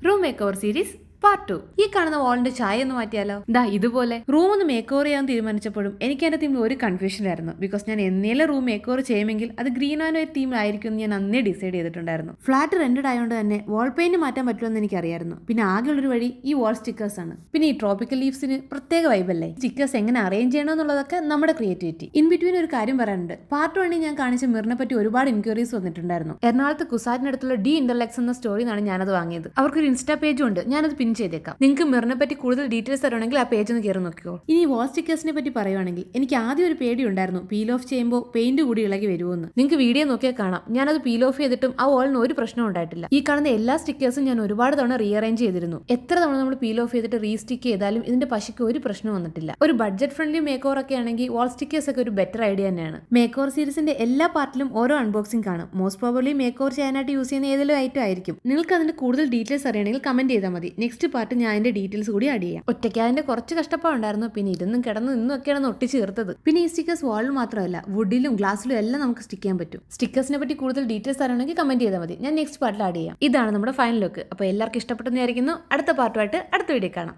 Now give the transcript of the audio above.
Room make over series part 2. ഈ കാണുന്ന വാളിന്റെ ചായ ഒന്ന് മാറ്റിയാലോ? ദാ ഇതുപോലെ റൂം ഒന്ന് മേക്ക് ഓവർ ചെയ്യാൻ തീരുമാനിച്ചപ്പോഴും എനിക്ക് എന്റെ തീമിൽ ഒരു കൺഫ്യൂഷനായിരുന്നു. ബിക്കോസ് ഞാൻ എന്നേലും റൂം മേക്ക് ഓവർ ചെയ്യുമെങ്കിൽ അത് ഗ്രീൻ ആൻഡ് വൈറ്റ് തീമിലായിരിക്കും എന്ന് ഞാൻ അന്നേ ഡിസൈഡ് ചെയ്തിട്ടുണ്ടായിരുന്നു. ഫ്ലാറ്റ് റെന്റഡ് ആയതുകൊണ്ട് തന്നെ വാൾ പെയിന്റ് മാറ്റാൻ പറ്റുമെന്ന് എനിക്കറിയായിരുന്നു. പിന്നെ ആകെയുള്ളൊരു വഴി ഈ വാൾ സ്റ്റിക്കേഴ്സ് ആണ്. പിന്നെ ഈ ട്രോപ്പിക്കൽ ലീവ്സിന് പ്രത്യേക വൈബല്ലേ. സ്റ്റിക്കേഴ്സ് എങ്ങനെ അറേഞ്ച് ചെയ്യണം എന്നുള്ളതൊക്കെ നമ്മുടെ ക്രിയേറ്റിവിറ്റി. ഇൻ ബിറ്റ്വീൻ ഒരു കാര്യം പറയാനുണ്ട്. പാർട്ട് 1 ഞാൻ കാണിച്ച മിറിനെ പറ്റി ഒരുപാട് എൻക്വയറീസ് വന്നിട്ടുണ്ടായിരുന്നു. എറണാകുളത്ത് കുസാറ്റിനടുത്തുള്ള ഡി ഇന്റർലെക്സ് എന്ന സ്റ്റോറിനാണ് ഞാനത് വാങ്ങിയത്. അവർക്കൊരു ഇൻസ്റ്റാ പേജും ഉണ്ട്, ഞാനത് പിൻ ചെയ്തേക്കാം. നിങ്ങൾക്ക് മിറിനെ പറ്റി കൂടുതൽ ഡീറ്റെയിൽസ് തരണമെങ്കിൽ ആ പേജ് ഒന്ന് കയറി നോക്കിയോ. ഇനി വാൾ സ്റ്റിക്കേഴ്സിനെ പറ്റി പറയുവാണെങ്കിൽ എനിക്ക് ആദ്യം ഒരു പേടി ഉണ്ടായിരുന്നു, പീൽ ഓഫ് ചെയ്യുമ്പോൾ പെയിന്റ് കൂടി ഇളകി വരുമെന്ന്. നിങ്ങൾക്ക് വീഡിയോ നോക്കിയാൽ കാണാം, ഞാനത് പീൽ ഓഫ് ചെയ്തിട്ടും ആ വാളിന് ഒരു പ്രശ്നം ഉണ്ടായിട്ടില്ല. ഈ കാണുന്ന എല്ലാ സ്റ്റിക്കേഴ്സും ഞാൻ ഒരുപാട് തവണ റീഅറേഞ്ച് ചെയ്തിരുന്നു. എത്ര തവണ നമ്മൾ പീൽ ഓഫ് ചെയ്തിട്ട് റീസ്റ്റിക്ക് ചെയ്താലും ഇതിന്റെ പശയ്ക്ക് ഒരു പ്രശ്നം വന്നിട്ടില്ല. ഒരു ബഡ്ജറ്റ് ഫ്രണ്ട്ലി മേക്ക് ഓവർ ഒക്കെ ആണെങ്കിൽ വാൾ സ്റ്റിക്കേഴ്സ് ഒക്കെ ഒരു ബെറ്റർ ഐഡിയ തന്നെയാണ്. മേക്ക് ഓവർ സീരീസിന്റെ എല്ലാ പാർട്ടിലും ഓരോ അൺബോക്സിംഗ് കാണും. മോസ്റ്റ് പ്രോബബ്ലി മേക്ക് ഓവർ ചെയ്യാനായിട്ട് യൂസ് ചെയ്യുന്ന ഏതെങ്കിലും ഐറ്റം ആയിരിക്കും. നിങ്ങൾക്ക് അതിന്റെ കൂടുതൽ ഡീറ്റെയിൽസ് അറിയണമെങ്കിൽ കമന്റ് ചെയ്താൽ മതി. നെക്സ്റ്റ് പാർട്ട് ഞാൻ അതിന്റെ ഡീറ്റെയിൽസ് കൂടി ആഡ് ചെയ്യാം. ഒറ്റയ്ക്ക് അതിന്റെ കുറച്ച് കഷ്ടപ്പാടുണ്ടായിരുന്നു. പിന്നെ ഇരുന്നും കിടന്നും ഇന്നും ഒക്കെയാണ് ഒട്ടിച്ച് ചേർത്തത്. പിന്നെ ഈ സ്റ്റിക്കേഴ്സ് വാളിൽ മാത്രമല്ല വുഡിലും ഗ്ലാസ്സിലും എല്ലാം നമുക്ക് സ്റ്റിക്ക് ചെയ്യാൻ പറ്റും. സ്റ്റിക്കേഴ്സിനെ പറ്റി കൂടുതൽ ഡീറ്റെയിൽസ് അറിയണമെങ്കിൽ കമന്റ് ചെയ്താൽ മതി. ഞാൻ നെക്സ്റ്റ് പാർട്ടിൽ ആഡ് ചെയ്യാം. ഇതാണ് നമ്മുടെ ഫൈനൽ ലുക്ക്. അപ്പോൾ എല്ലാവർക്കും ഇഷ്ടപ്പെട്ടെന്ന് വിചാരിക്കുന്നു. അടുത്ത പാർട്ടുമായിട്ട് അടുത്ത വീഡിയോ കാണാം.